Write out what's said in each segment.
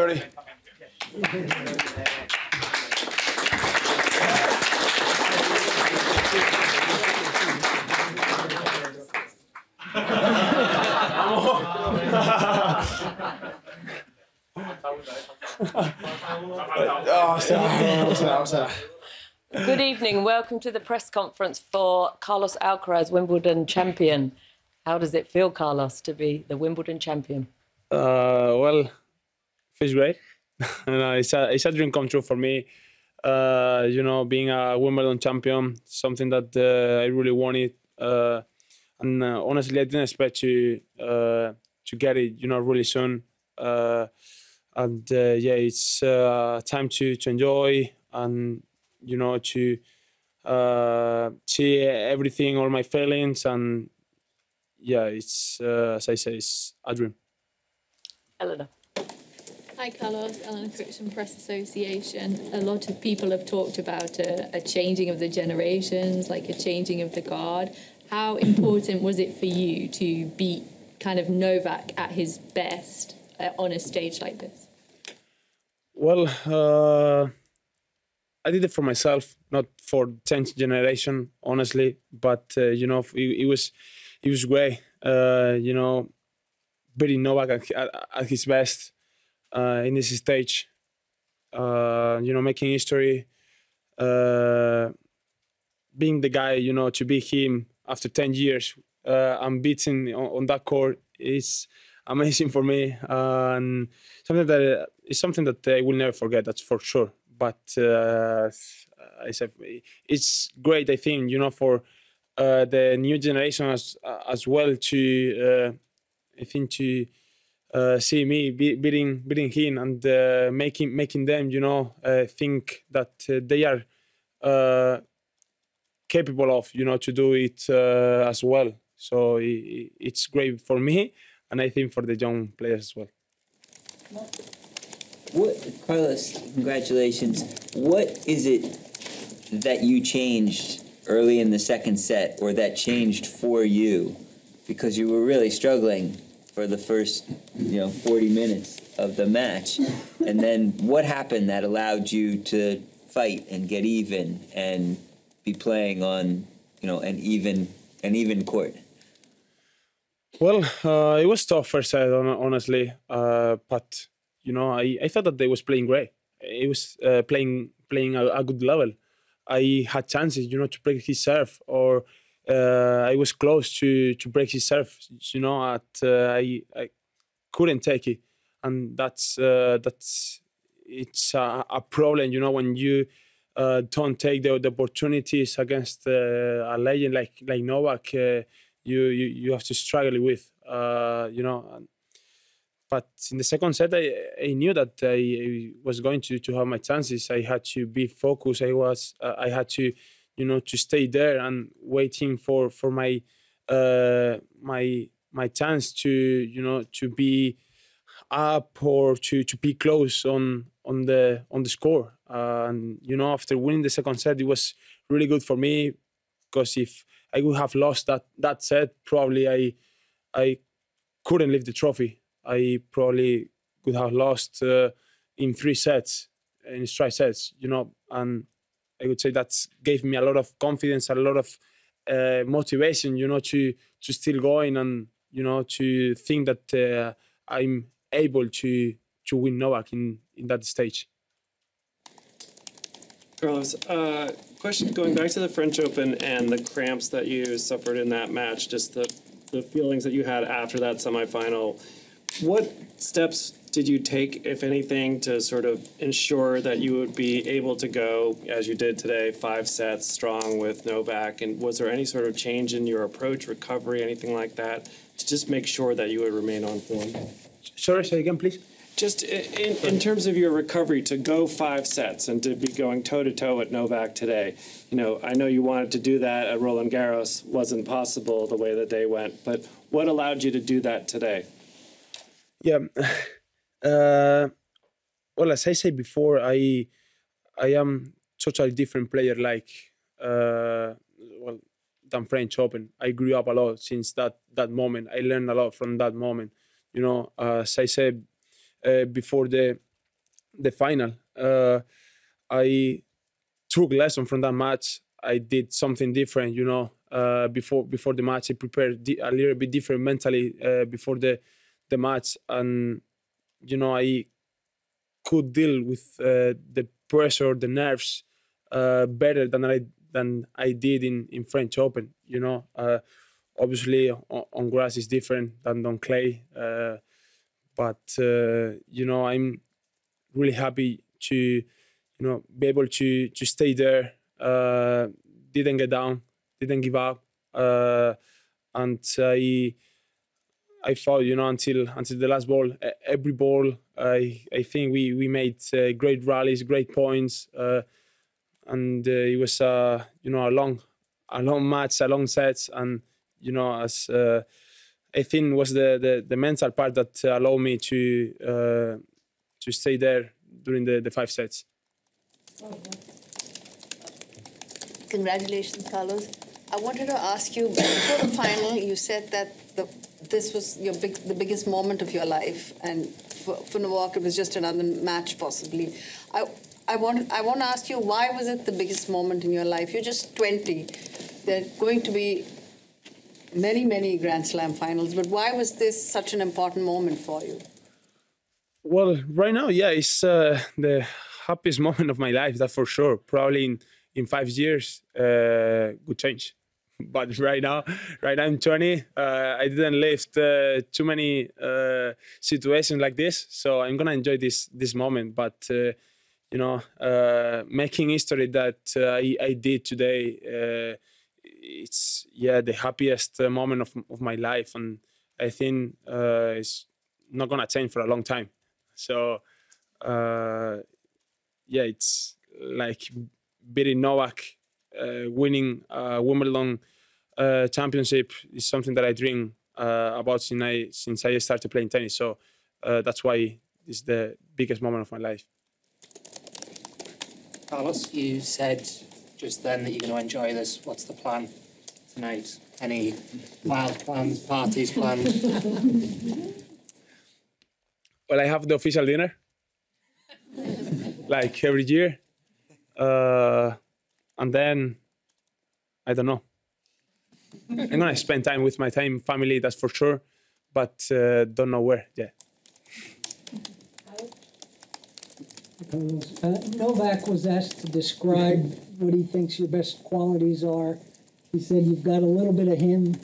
Sorry. Good evening. Welcome to the press conference for Carlos Alcaraz, Wimbledon champion. How does it feel, Carlos, to be the Wimbledon champion? Well, it feels great. It's a dream come true for me. Being a Wimbledon champion, something that I really wanted. And honestly, I didn't expect to get it, really soon. It's time to enjoy and to see everything, all my feelings, and it's as I say, it's a dream. Eleanor. Hi, Carlos. Eleanor Crichton, Press Association. A lot of people have talked about a changing of the generations, like a changing of the guard. How important was it for you to beat kind of Novak at his best on a stage like this? Well, I did it for myself, not for 10th generation, honestly. But it was great. Beating Novak at his best in this stage. Making history. Being the guy, to beat him after 10 years and beating on that court is amazing for me, and something that I will never forget. That's for sure. But I said, it's great. I think for the new generation as well to see me beating him and making them think that they are capable of to do it as well. So it's great for me, and I think for the young players as well. Carlos, congratulations. What is it that you changed early in the second set, or that changed for you? Because you were really struggling for the first 40 minutes of the match. And then what happened that allowed you to fight and get even and be playing on an even court? Well, it was tough first set, honestly, but I thought that they was playing great. It was playing a good level. I had chances, to break his serve, or I was close to break his serve. I couldn't take it, and that's it's a problem. When you don't take the opportunities against a legend like Novak, you have to struggle with. But in the second set, I knew that I was going to have my chances. I had to be focused. I had to, to stay there and waiting for my my chance to be up or to be close on the score. And after winning the second set, it was really good for me, because if I would have lost that set, probably I couldn't lift the trophy. I probably could have lost in 3 sets, in straight sets, and I would say that gave me a lot of confidence, a lot of motivation, to still going and, to think that I'm able to win Novak in that stage. Carlos, question going back to the French Open and the cramps that you suffered in that match, just the feelings that you had after that semifinal. What steps did you take, if anything, to sort of ensure that you would be able to go, as you did today, 5 sets strong with Novak? And was there any sort of change in your approach, recovery, anything like that, to just make sure that you would remain on form? Sorry, say again, please. Just in terms of your recovery to go 5 sets and to be going toe-to-toe at Novak today, I know you wanted to do that at Roland Garros. Wasn't possible the way the day went. But what allowed you to do that today? Yeah. Well, as I said before, I am totally different player than French Open. I grew up a lot since that moment. I learned a lot from that moment. As I said before the the final. I took lesson from that match. I did something different, you know. Before the match, I prepared a little bit different mentally before the match, and you know, I could deal with the pressure, the nerves better than I did in French Open. You know, obviously on grass is different than on clay, but you know, I'm really happy to, you know, be able to stay there. Didn't get down, didn't give up, and I fought, you know, until the last ball. Every ball, I think we made great rallies, great points, and it was you know, a long match, a long set, and you know, as I think was the mental part that allowed me to stay there during the 5 sets. Congratulations, Carlos. I wanted to ask you, before the final, you said that this was the biggest moment of your life, and for Novak, it was just another match, possibly. I want to ask you, why was it the biggest moment in your life? You're just 20. There are going to be many, many Grand Slam finals, but why was this such an important moment for you? Well, right now, yeah, it's the happiest moment of my life, that's for sure. Probably in 5 years, could change. But right now I'm 20. I didn't live too many situations like this, so I'm gonna enjoy this moment. But you know, making history that I did today, it's the happiest moment of my life, and I think it's not gonna change for a long time. So it's like beating Novak, winning Wimbledon championship is something that I dream about since I started playing tennis. So that's why it's the biggest moment of my life. Carlos, you said just then that you're going to enjoy this. What's the plan tonight? Any wild plans, parties planned? Well, I have the official dinner, like every year. And then, I don't know. I'm gonna spend time with my family, that's for sure, but don't know where yet. Novak was asked to describe what he thinks your best qualities are. He said you've got a little bit of him,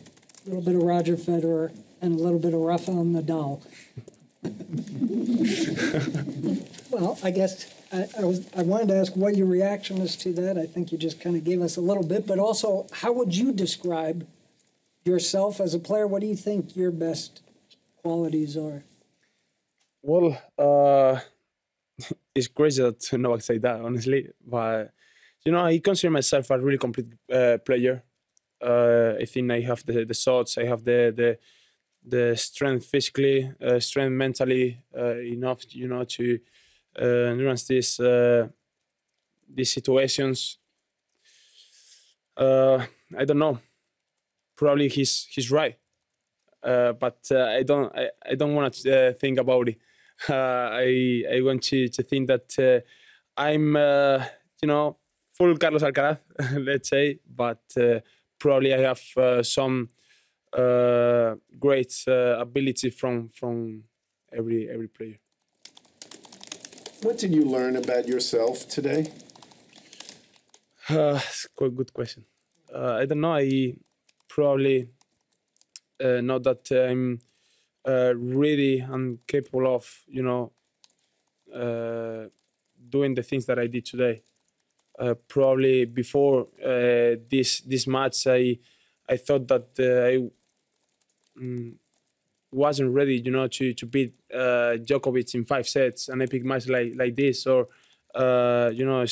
a little bit of Roger Federer, and a little bit of Rafael Nadal. Well, I guess I wanted to ask what your reaction is to that. I think you just kind of gave us a little bit, but also, how would you describe yourself as a player? What do you think your best qualities are? Well, it's crazy that Novak say that, honestly. But, you know, I consider myself a really complete player. I think I have the shots, I have the strength physically, strength mentally, enough, you know, to nuance these situations. I don't know. Probably he's right, but I don't want to think about it. I want to think that I'm you know, full Carlos Alcaraz, let's say, but probably I have some great ability from every player. What did you learn about yourself today? It's quite a good question. I don't know. I probably know that I'm really incapable of, you know, doing the things that I did today. Probably before this match, I thought that I wasn't ready, you know, to beat Djokovic in 5 sets, an epic match like this, or you know,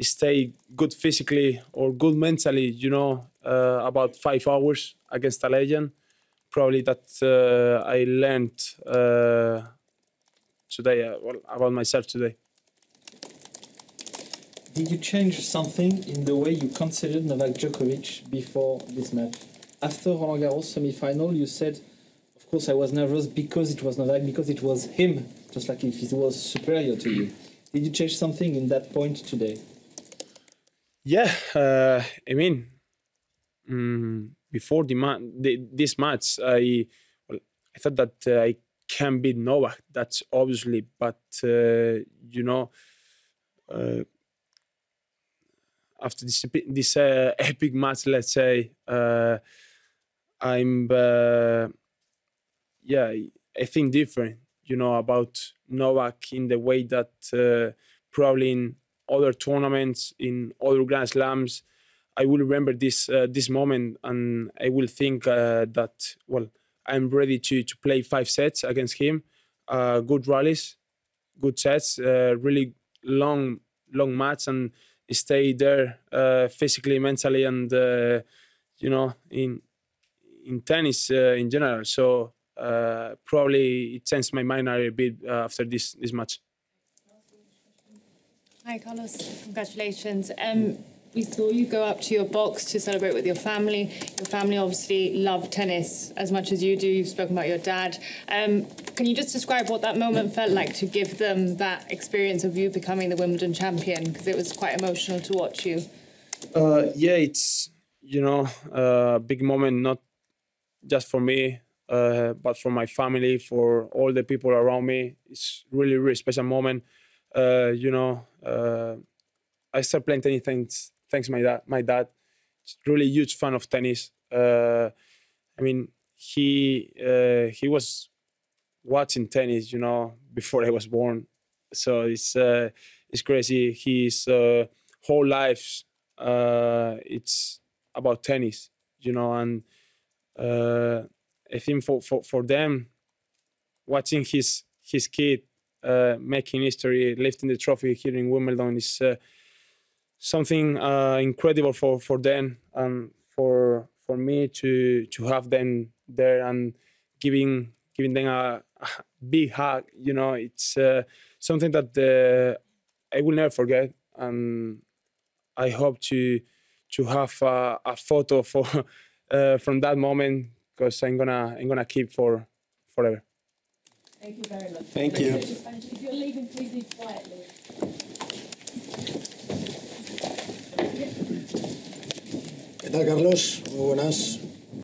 stay good physically or good mentally, you know, about 5 hours against a legend. Probably that I learned today about myself today. Did you change something in the way you considered Novak Djokovic before this match? After Roland Garros semi-final, you said, of course, I was nervous because it was Novak, because it was him, just like if he was superior to you. Did you change something in that point today? Yeah, I mean, before this match, I thought that I can beat Novak. That's obviously, but you know, after this epic match, let's say, I'm yeah, I think different. You know, about Novak in the way that probably in other tournaments, in other Grand Slams, I will remember this moment, and I will think that, well, I'm ready to play 5 sets against him, good rallies, good sets, really long match, and stay there physically, mentally, and you know, in tennis in general. So probably it changed my mind a bit after this match. Hi, Carlos. Congratulations. We saw you go up to your box to celebrate with your family. Your family obviously love tennis as much as you do. You've spoken about your dad. Can you just describe what that moment felt like to give them that experience of you becoming the Wimbledon champion? Because it was quite emotional to watch you. Yeah, it's, you know, a big moment, not just for me, but for my family, for all the people around me. It's really, really special moment. You know, I started playing tennis thanks my dad. He's really huge fan of tennis. I mean, he was watching tennis, you know, before I was born. So it's crazy. His whole life it's about tennis, you know, and I think for them, watching his kid making history, lifting the trophy here in Wimbledon is something incredible for them, and for me to have them there and giving them a big hug. You know, it's something that I will never forget, and I hope to have a photo for from that moment, because I'm gonna keep for forever. Thank you very much. Thank you. If you're leaving, please leave quietly. ¿Qué tal, Carlos? Muy buenas.